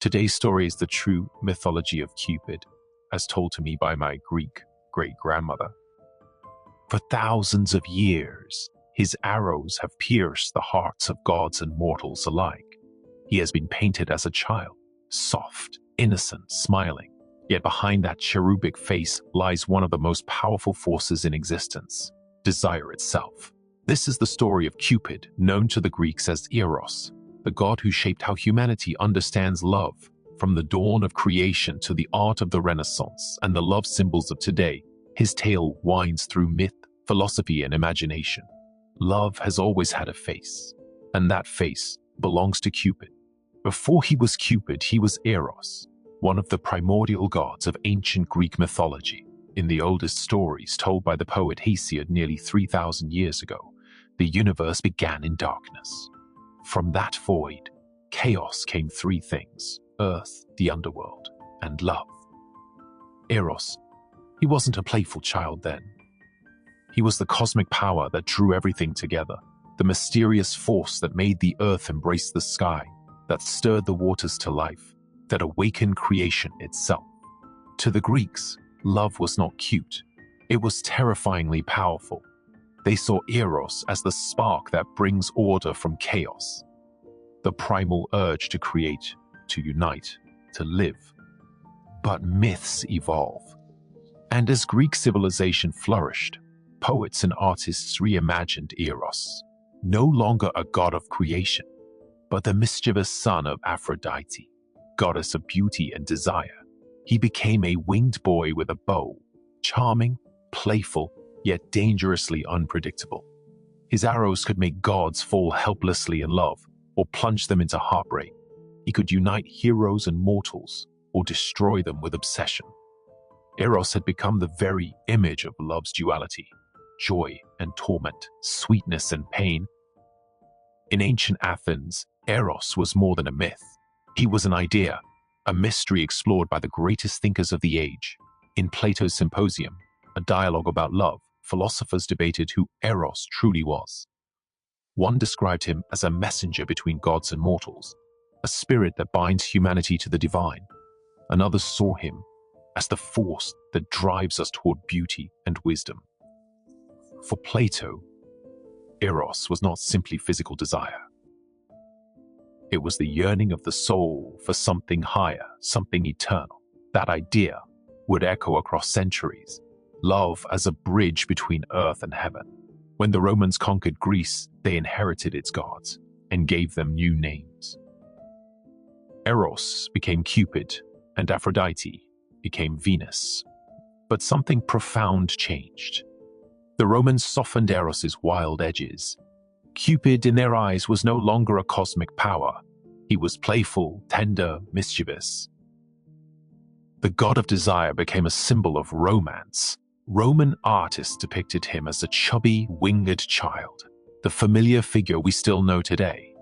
Today's story is the true mythology of Cupid, as told to me by my Greek great-grandmother. For thousands of years, his arrows have pierced the hearts of gods and mortals alike. He has been painted as a child, soft, innocent, smiling. Yet behind that cherubic face lies one of the most powerful forces in existence, desire itself. This is the story of Cupid, known to the Greeks as Eros, the god who shaped how humanity understands love, from the dawn of creation to the art of the Renaissance and the love symbols of today. His tale winds through myth, philosophy, and imagination. Love has always had a face, and that face belongs to Cupid. Before he was Cupid, he was Eros, one of the primordial gods of ancient Greek mythology. In the oldest stories told by the poet Hesiod nearly 3,000 years ago, the universe began in darkness. From that void, chaos came three things: earth, the underworld, and love. Eros, he wasn't a playful child then. He was the cosmic power that drew everything together, the mysterious force that made the earth embrace the sky, that stirred the waters to life, that awakened creation itself. To the Greeks, love was not cute. It was terrifyingly powerful. They saw Eros as the spark that brings order from chaos, the primal urge to create, to unite, to live. But myths evolve. And as Greek civilization flourished, poets and artists reimagined Eros, no longer a god of creation, but the mischievous son of Aphrodite, goddess of beauty and desire. He became a winged boy with a bow, charming, playful, yet dangerously unpredictable. His arrows could make gods fall helplessly in love or plunge them into heartbreak. He could unite heroes and mortals or destroy them with obsession. Eros had become the very image of love's duality, joy and torment, sweetness and pain. In ancient Athens, Eros was more than a myth. He was an idea, a mystery explored by the greatest thinkers of the age. In Plato's Symposium, a dialogue about love, philosophers debated who Eros truly was. One described him as a messenger between gods and mortals, a spirit that binds humanity to the divine. Another saw him as the force that drives us toward beauty and wisdom. For Plato, Eros was not simply physical desire. It was the yearning of the soul for something higher, something eternal. That idea would echo across centuries. Love as a bridge between earth and heaven. When the Romans conquered Greece, they inherited its gods and gave them new names. Eros became Cupid, and Aphrodite became Venus. But something profound changed. The Romans softened Eros's wild edges. Cupid, in their eyes, was no longer a cosmic power. He was playful, tender, mischievous. The god of desire became a symbol of romance. Roman artists depicted him as a chubby, winged child, the familiar figure we still know today.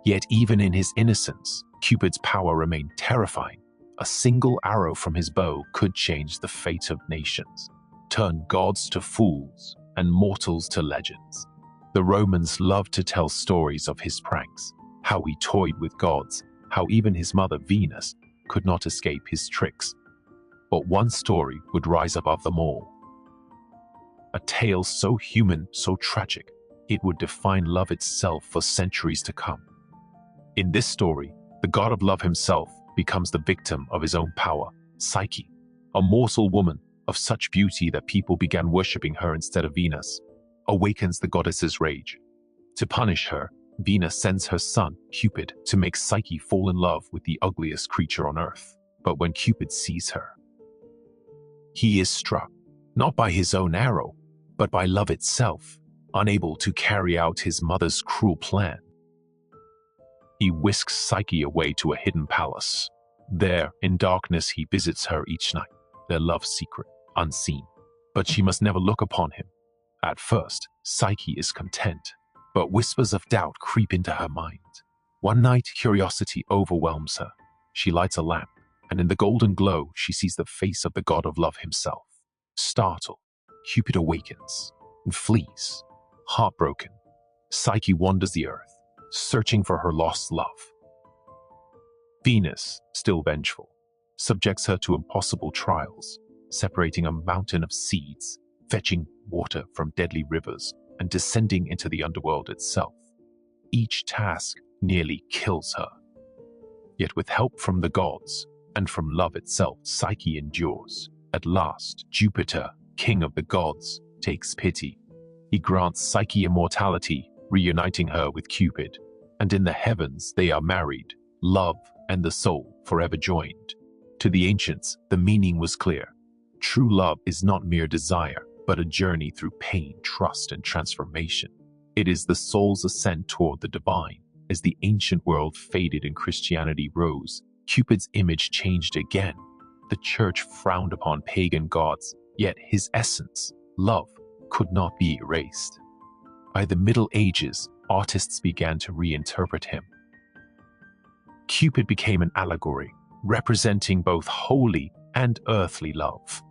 Yet even in his innocence, Cupid's power remained terrifying. A single arrow from his bow could change the fate of nations, turn gods to fools and mortals to legends. The Romans loved to tell stories of his pranks, how he toyed with gods, how even his mother Venus could not escape his tricks. But one story would rise above them all. A tale so human, so tragic, it would define love itself for centuries to come. In this story, the god of love himself becomes the victim of his own power. Psyche, a mortal woman of such beauty that people began worshipping her instead of Venus, awakens the goddess's rage. To punish her, Venus sends her son, Cupid, to make Psyche fall in love with the ugliest creature on earth. But when Cupid sees her, he is struck, not by his own arrow, but by love itself, unable to carry out his mother's cruel plan. He whisks Psyche away to a hidden palace. There, in darkness, he visits her each night, their love secret, unseen. But she must never look upon him. At first, Psyche is content, but whispers of doubt creep into her mind. One night, curiosity overwhelms her. She lights a lamp, and in the golden glow, she sees the face of the god of love himself. Startled, Cupid awakens and flees. Heartbroken, Psyche wanders the earth, searching for her lost love. Venus, still vengeful, subjects her to impossible trials, separating a mountain of seeds, fetching water from deadly rivers, and descending into the underworld itself. Each task nearly kills her. Yet with help from the gods, and from love itself, Psyche endures. At last, Jupiter, king of the gods, takes pity. He grants Psyche immortality, reuniting her with Cupid. And in the heavens they are married, love and the soul forever joined. To the ancients, the meaning was clear. True love is not mere desire, but a journey through pain, trust, and transformation. It is the soul's ascent toward the divine. As the ancient world faded and Christianity rose, Cupid's image changed again. The church frowned upon pagan gods, yet his essence, love, could not be erased. By the Middle Ages, artists began to reinterpret him. Cupid became an allegory, representing both holy and earthly love.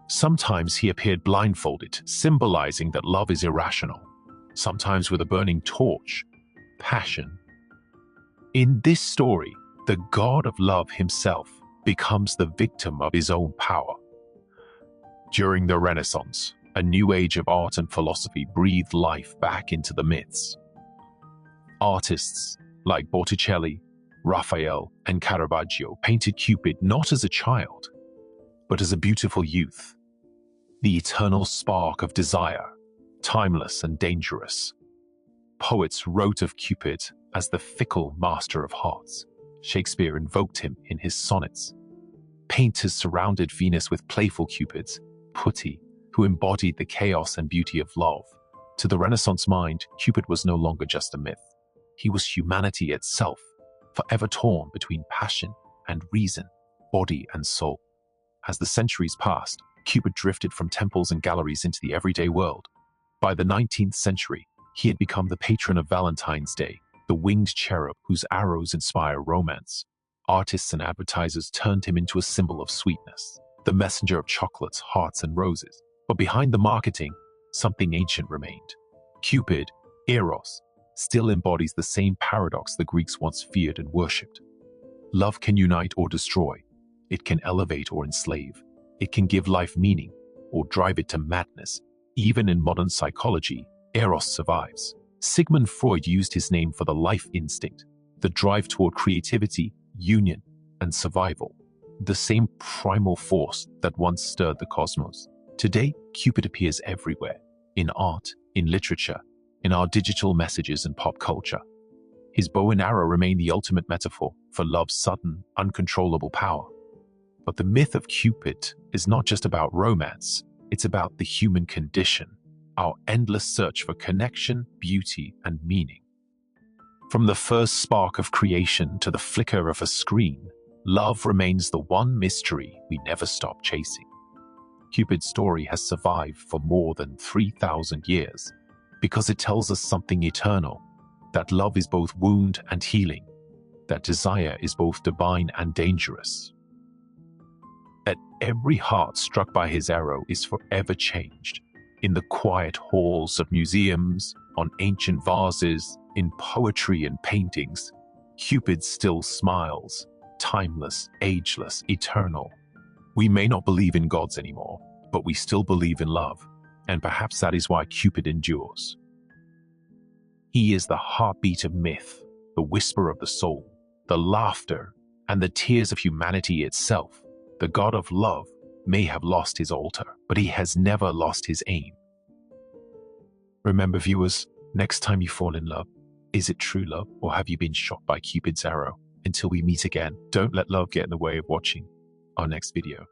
Sometimes he appeared blindfolded, symbolizing that love is irrational, sometimes with a burning torch, passion. In this story, the god of love himself becomes the victim of his own power. During the Renaissance, a new age of art and philosophy breathed life back into the myths. Artists like Botticelli, Raphael, and Caravaggio painted Cupid not as a child, but as a beautiful youth, the eternal spark of desire, timeless and dangerous. Poets wrote of Cupid as the fickle master of hearts. Shakespeare invoked him in his sonnets. Painters surrounded Venus with playful cupids, putti, who embodied the chaos and beauty of love. To the Renaissance mind, Cupid was no longer just a myth. He was humanity itself, forever torn between passion and reason, body and soul. As the centuries passed, Cupid drifted from temples and galleries into the everyday world. By the 19th century, he had become the patron of Valentine's Day, the winged cherub whose arrows inspire romance. Artists and advertisers turned him into a symbol of sweetness, the messenger of chocolates, hearts, and roses. But behind the marketing, something ancient remained. Cupid, Eros, still embodies the same paradox the Greeks once feared and worshipped. Love can unite or destroy. It can elevate or enslave. It can give life meaning or drive it to madness. Even in modern psychology, Eros survives. Sigmund Freud used his name for the life instinct, the drive toward creativity, union, and survival, the same primal force that once stirred the cosmos. Today, Cupid appears everywhere, in art, in literature, in our digital messages and pop culture. His bow and arrow remain the ultimate metaphor for love's sudden, uncontrollable power. But the myth of Cupid is not just about romance, it's about the human condition, our endless search for connection, beauty, and meaning. From the first spark of creation to the flicker of a screen, love remains the one mystery we never stop chasing. Cupid's story has survived for more than 3,000 years because it tells us something eternal, that love is both wound and healing, that desire is both divine and dangerous, that every heart struck by his arrow is forever changed. In the quiet halls of museums, on ancient vases, in poetry and paintings, Cupid still smiles, timeless, ageless, eternal. We may not believe in gods anymore, but we still believe in love, and perhaps that is why Cupid endures. He is the heartbeat of myth, the whisper of the soul, the laughter, and the tears of humanity itself. The god of love may have lost his altar, but he has never lost his aim. Remember, viewers, next time you fall in love, is it true love, or have you been shot by Cupid's arrow? Until we meet again, don't let love get in the way of watching our next video.